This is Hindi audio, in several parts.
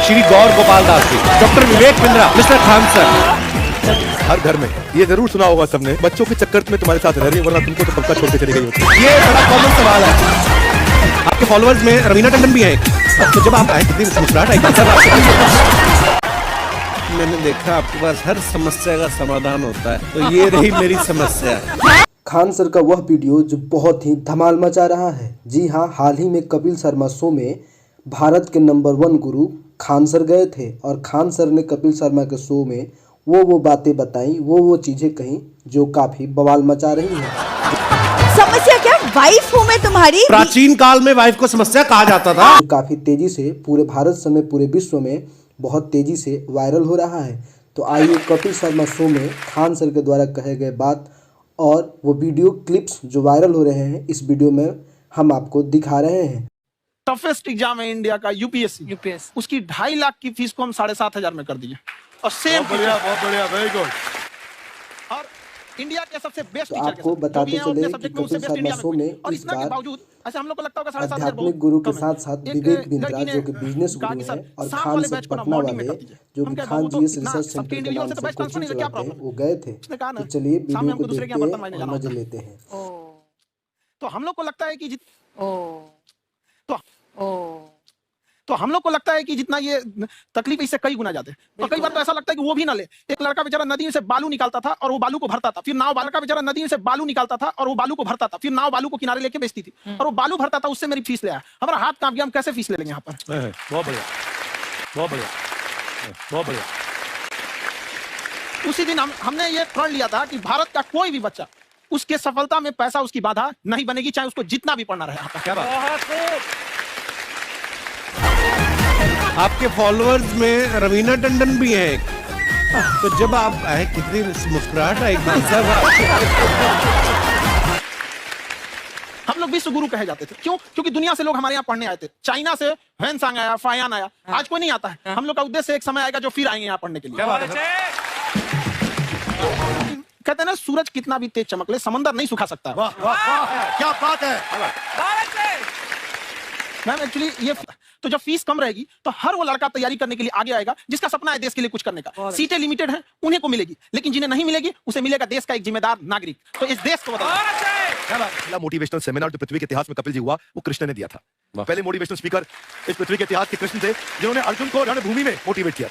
Shri Gaur Gopal Das ji, doctor Vivek Bindra, mister Khan sir. हर घर में ये जरूर सुना होगा सबने, बच्चों के चक्कर में तुम्हारे साथ रह रही है, वरना तुमको तो पक्का छोड़ के चली गई होती। ये बड़ा कॉमन सवाल है। आपके फॉलोअर्स में रवीना टंडन भी है, तो जब आप आए कितनी मुस्कुराहट आई सर। मैंने देखा आपके पास हर समस्या का समाधान होता है, तो ये रही मेरी समस्या। खान सर का वह वीडियो जो बहुत ही धमाल मचा रहा है। जी हाँ, हाल ही में कपिल शर्मा शो में भारत के नंबर 1 गुरु खान सर गए थे और खान सर ने कपिल शर्मा के शो में वो बातें बताई, वो चीजें कहीं जो काफी बवाल मचा रही हैं। समस्या क्या? वाइफ हूँ मैं तुम्हारी। प्राचीन काल में वाइफ को समस्या कहा जाता था। जो काफी तेजी से पूरे भारत समेत पूरे विश्व में बहुत तेजी से वायरल हो रहा है। तो आइए कपिल शर्मा शो में खान सर के द्वारा कहे गए बात और वो वीडियो क्लिप्स जो वायरल हो रहे हैं, इस वीडियो में हम आपको दिखा रहे हैं। टफेस्ट एग्जाम है इंडिया का, यूपीएससी। उसकी 2.5 लाख की फीस को हम 7,500 में कर दिए और सेम। बहुत बढ़िया, वेरी गुड। और इंडिया के सबसे बेस्ट तो टीचर आपको बताते चले कि कपिल शर्मा शो में और इस इतना के बार बावजूद ऐसे हम लोग को लगता होगा 7,500 आध्यात्मिक गुरु के साथ साथ विवेक बिंद्रा जो कि बिजनेस गुरु हैं और खान सर पटना वाले जो कि खान जी रिसर्च सेंटर के नाम से कोचिंग चलाते हैं, वो गए थे। तो चलिए वीडियो को देखते हैं और मजे लेते हैं। तो हम लोग को लगता है कि तो हम लोग को लगता है कि जितना ये तकलीफ इससे कई गुना ज्यादा है। और कई बार तो ऐसा लगता है कि वो भी ना ले। एक लड़का बेचारा नदी में से बालू निकालता था और वो बालू को भरता था, फिर नाव वाला का बेचारा नदी में से बालू निकालता था और वो बालू को भरता था, फिर नाव बालू को किनारे लेके बेचती थी और वो बालू भरता था, उससे मेरी फीस ले आया। हमारा हाथ कांप गया, हम कैसे फीस ले लेंगे यहाँ पर। बहुत बढ़िया, बहुत बढ़िया, बहुत बढ़िया। उसी दिन हमने ये प्रण लिया था कि भारत का कोई भी बच्चा उसके सफलता में पैसा उसकी बाधा नहीं बनेगी, चाहे उसको जितना भी पढ़ना रहे। यहाँ पर क्या बात। आपके फॉलोअर्स में रवीना टंडन भी है, तो जब आप आए कितनी मुस्कुराहट आई सर। हम लोग विश्व गुरु कहे जाते थे। क्यों? क्योंकि दुनिया से लोग हमारे यहाँ पढ़ने आए थे। चाइना से वैनसांग आया, फायान आया, आज कोई नहीं आता है। हम लोग का उद्देश्य एक समय आएगा जो फिर आएंगे यहाँ पढ़ने के लिए। कहते हैं ना, सूरज कितना भी तेज चमक ले, समंदर नहीं सुखा सकता। वाह वाह वाह, क्या बात है। मैम एक्चुअली ये तो जब फीस कम रहेगी तो हर वो लड़का तैयारी करने के लिए आगे आएगा जिसका सपना है देश के लिए कुछ करने का। सीटें लिमिटेड हैं, उन्हें को मिलेगी, लेकिन जिन्हें नहीं मिलेगी उसे मिलेगा देश का एक जिम्मेदार नागरिक। तो इस देश को पहला मोटिवेशनल सेमिनार जो पृथ्वी के इतिहास में कपिल जी हुआ, वो कृष्ण ने दिया था। पहले मोटिवेशनल स्पीकर इस पृथ्वी के इतिहास के कृष्ण थे, जिन्होंने अर्जुन को रणभूमि में मोटिवेट किया।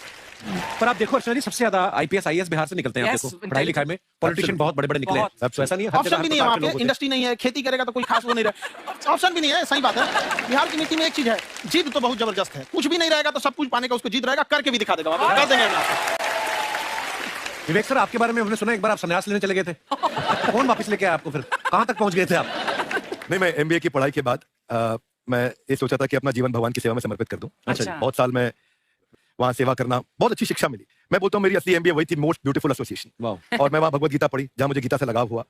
पर आप देखो अर्चना जी, सबसे ज्यादा आईपीएस आईएएस बिहार से निकलते हैं। आप देखो पढ़ाई लिखाई में पॉलिटिशियन बहुत बड़े-बड़े निकले हैं। तो ऐसा नहीं है, ऑप्शन भी नहीं है वहाँ पे, इंडस्ट्री नहीं है, खेती करेगा तो कोई खास वो नहीं रहे, ऑप्शन भी नहीं है। सही बात है। बिहार की मिट्टी में एक चीज है, जिद तो बहुत जबरदस्त है। कुछ भी नहीं रहेगा तो सब कुछ पाने का उसको जिद रहेगा, करके भी दिखा देगा, कर देंगे। विवेक सर, आपके बारे में हमने सुना एक बार आप संन्यास लेने चले गए थे। कौन वापस लेके आया आपको? फिर कहाँ तक पहुंच गए थे आप? नहीं, मैं एमबीए की पढ़ाई के बाद मैं ये सोचा था कि अपना जीवन भगवान की सेवा में समर्पित कर दूं। अच्छा। बहुत साल में वहां सेवा करना, बहुत अच्छी शिक्षा मिली। मैं बोलता हूँ मेरी असली एमबीए वही थी, मोस्ट ब्यूटीफुल एसोसिएशन। और मैं वहां भगवत गीता पढ़ी, जहां मुझे गीता से लगाव हुआ।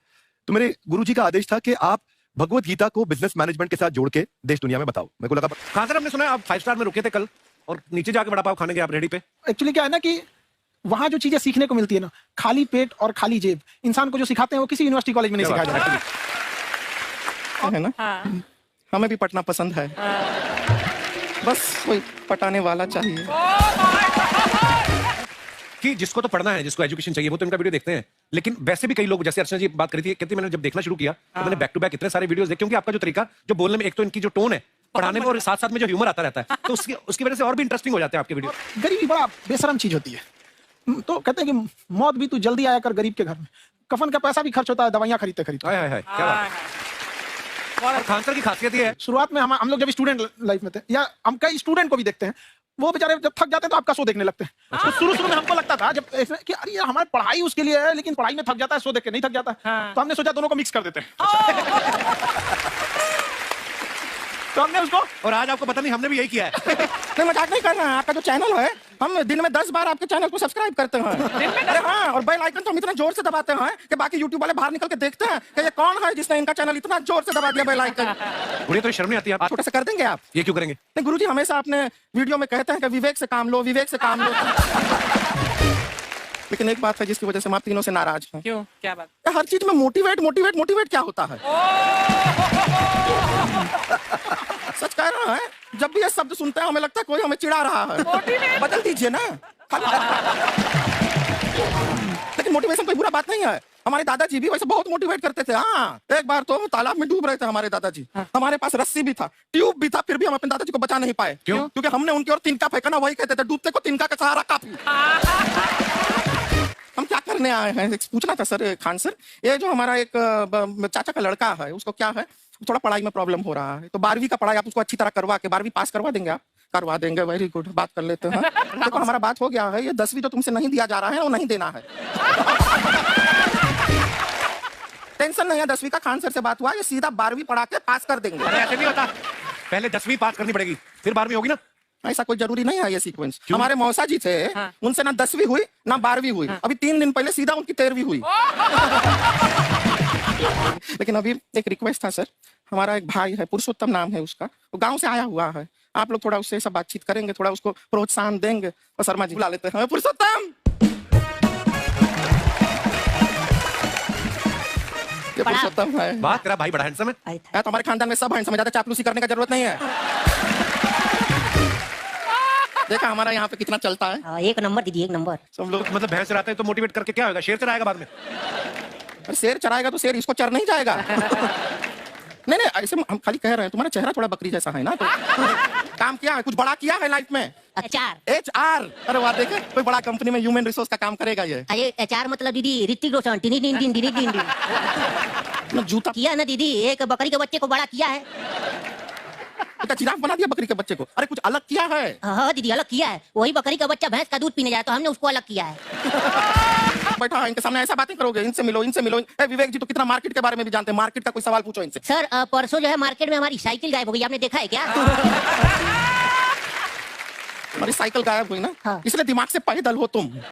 तो मेरे गुरुजी का आदेश था कि आप भगवत गीता को बिजनेस मैनेजमेंट के साथ जोड़ के देश दुनिया में बताओ। मेरे को लगा कहाँ सर, हमने सुना है आप 5 स्टार में रुके थे कल और नीचे जाके वड़ा पाव खाने गए आप रेडी पे। एक्चुअली क्या है ना कि वहां जो चीजें सीखने को मिलती है ना, खाली पेट और खाली जेब इंसान को जो सिखाते हैं वो किसी यूनिवर्सिटी कॉलेज में नहीं सिखाया जाता है ना। हमें भी पढ़ना पसंद है, बस कोई पटाने वाला चाहिए। कि जिसको तो पढ़ना है, जिसको एजुकेशन चाहिए, वो तो इनका वीडियो देखते हैं। लेकिन वैसे भी कई लोग, जैसे अर्चना जी बात करी थी, कहती मैंने जब देखना शुरू किया तो मैंने बैक टू बैक इतने सारे वीडियोस देखे, क्योंकि आपका जो तरीका जो बोलने में, एक तो इनकी जो टोन है पढ़ाने में और साथ साथ में जो ह्यूमर आता रहता है, तो उसकी वजह से और भी इंटरेस्टिंग हो जाते हैं आपके वीडियो। गरीबी बड़ा बेशरम चीज होती है। तो कहते हैं कि मौत भी तू जल्दी आया कर गरीब के घर में। कफन का पैसा भी खर्च होता है दवाइयां खरीदते खरीदते। क्या बात। और खान सर की खासियत ये है, शुरुआत में हम लोग जब स्टूडेंट लाइफ में थे, या हम कई स्टूडेंट को भी देखते हैं, वो बेचारे जब थक जाते हैं तो आपका शो देखने लगते हैं। तो शुरू में हमको लगता था जब कि अरे यार हमारी पढ़ाई उसके लिए है, लेकिन पढ़ाई में थक जाता है, शो देख के नहीं थक जाता। तो हमने सोचा दोनों को मिक्स कर देते हैं। तो हमने उसको, और आज आपको पता नहीं हमने भी यही किया है। नहीं, मजाक नहीं कर रहे हैं। आपका जो चैनल है, हम दिन में 10 बार आपके चैनल को सब्सक्राइब करते हैं। अरे हाँ, और बेल आइकन तो हम इतना जोर से दबाते हैं कि बाकी यूट्यूब वाले बाहर निकल के देखते हैं कि ये कौन है जिसने इनका चैनल इतना जोर से दबा दिया बेल आइकन। उन्हें तो शर्म नहीं आती? आप छोटे से कर देंगे आप? ये क्यों करेंगे? नहीं गुरुजी, हमेशा आपने वीडियो में कहते हैं कि विवेक से काम लो, विवेक से काम लो। लेकिन एक बात है जिसकी वजह से हम आप तीनों से नाराज हैं। क्यों? क्या बात? हर चीज में मोटिवेट मोटिवेट मोटिवेट क्या होता है? सच कह रहा है, जब भी ये शब्द सुनते हैं हमें लगता है कोई हमें चिढ़ा रहा है। बदल दीजिए ना। लेकिन मोटिवेशन कोई बुरा बात नहीं है। हमारे दादाजी भी वैसे बहुत मोटिवेट करते थे। हाँ, एक बार तो तालाब में डूब रहे थे हमारे दादाजी। हमारे पास रस्सी भी था, ट्यूब भी था, फिर भी हम अपने दादाजी को बचा नहीं पाए। क्यों? क्योंकि हमने उनकी ओर तिनका फेंका ना, वही कहते थे डूबते को तिनका का सहारा काफी। हम क्या करने आए हैं पूछना था सर खान सर। ये जो हमारा एक चाचा का लड़का है, उसको क्या है, थोड़ा पढ़ाई में प्रॉब्लम हो रहा है, तो 12वीं का पढ़ाई आप उसको अच्छी तरह करवा के 12वीं पास करवा देंगे आप? करवा देंगे, वेरी गुड, बात कर लेते हैं। देखो हमारा बात हो गया है, ये 10वीं जो तुमसे नहीं दिया जा रहा है वो नहीं देना है। टेंशन नहीं है, 10वीं का खान सर से बात हुआ, ये सीधा 12वीं पढ़ा के पास कर देंगे। अरे ऐसे नहीं होता, पहले 10वीं पास करनी पड़ेगी, फिर 12वीं होगी ना। ऐसा कोई जरूरी नहीं है ये सीक्वेंस। हमारे मौसा जी थे, उनसे ना 10वीं हुई ना 12वीं हुई। अभी 3 दिन पहले सीधा उनकी 13वीं हुई। लेकिन अभी एक रिक्वेस्ट था सर, हमारा एक भाई है, पुरुषोत्तम नाम है उसका, वो गांव से आया हुआ है। आप लोग थोड़ा उससे सब बातचीत करेंगे, थोड़ा उसको प्रोत्साहन देंगे। और शर्मा जी बुला लेते हैं। पुरुषोत्तम, ये पुरुषोत्तम है। बात तेरा भाई बड़ा हैंडसम है। है तो हमारे खानदान में सब हैंडसम है, ज्यादा चापलूसी करने का जरूरत नहीं है। देखा हमारा यहाँ पे कितना चलता है। एक नंबर दीदी, एक नंबर। सब लोग मतलब भैंस चराते हैं तो मोटिवेट करके क्या होगा, शेर चराएगा बाद में। अरे शेर चराएगा तो शेर इसको चर नहीं जाएगा। नहीं नहीं, ऐसे हम खाली कह रहे हैं, तुम्हारा चेहरा थोड़ा बकरी जैसा है ना, तो काम किया है, कुछ बड़ा किया है लाइफ में। HR। अरे वाह, देखे कोई बड़ा कंपनी में ह्यूमन रिसोर्स का काम करेगा ये। HR मतलब दीदी ऋतिक रोशन, जूता किया ना दीदी, एक बकरी के बच्चे को बड़ा किया है। बेटा जिराफ बना दिया बकरी के बच्चे को। अरे कुछ अलग किया है। हाँ दीदी, अलग किया है। वही बकरी का बच्चा भैंस का दूध पीने जाए तो हमने उसको अलग किया है। बैठा इनके सामने ऐसा बातें करोगे, इनसे मिलो इनसे मिलो। विवेक जी तो कितना मार्केट के बारे में भी जानते हैं, मार्केट का कोई सवाल पूछो इनसे। सर परसों जो है मार्केट में हमारी साइकिल गायब हो गई, आपने देखा है क्या? हमारी साइकिल गायब हुई ना, हाँ। इसलिए दिमाग से पैदल हो तुम।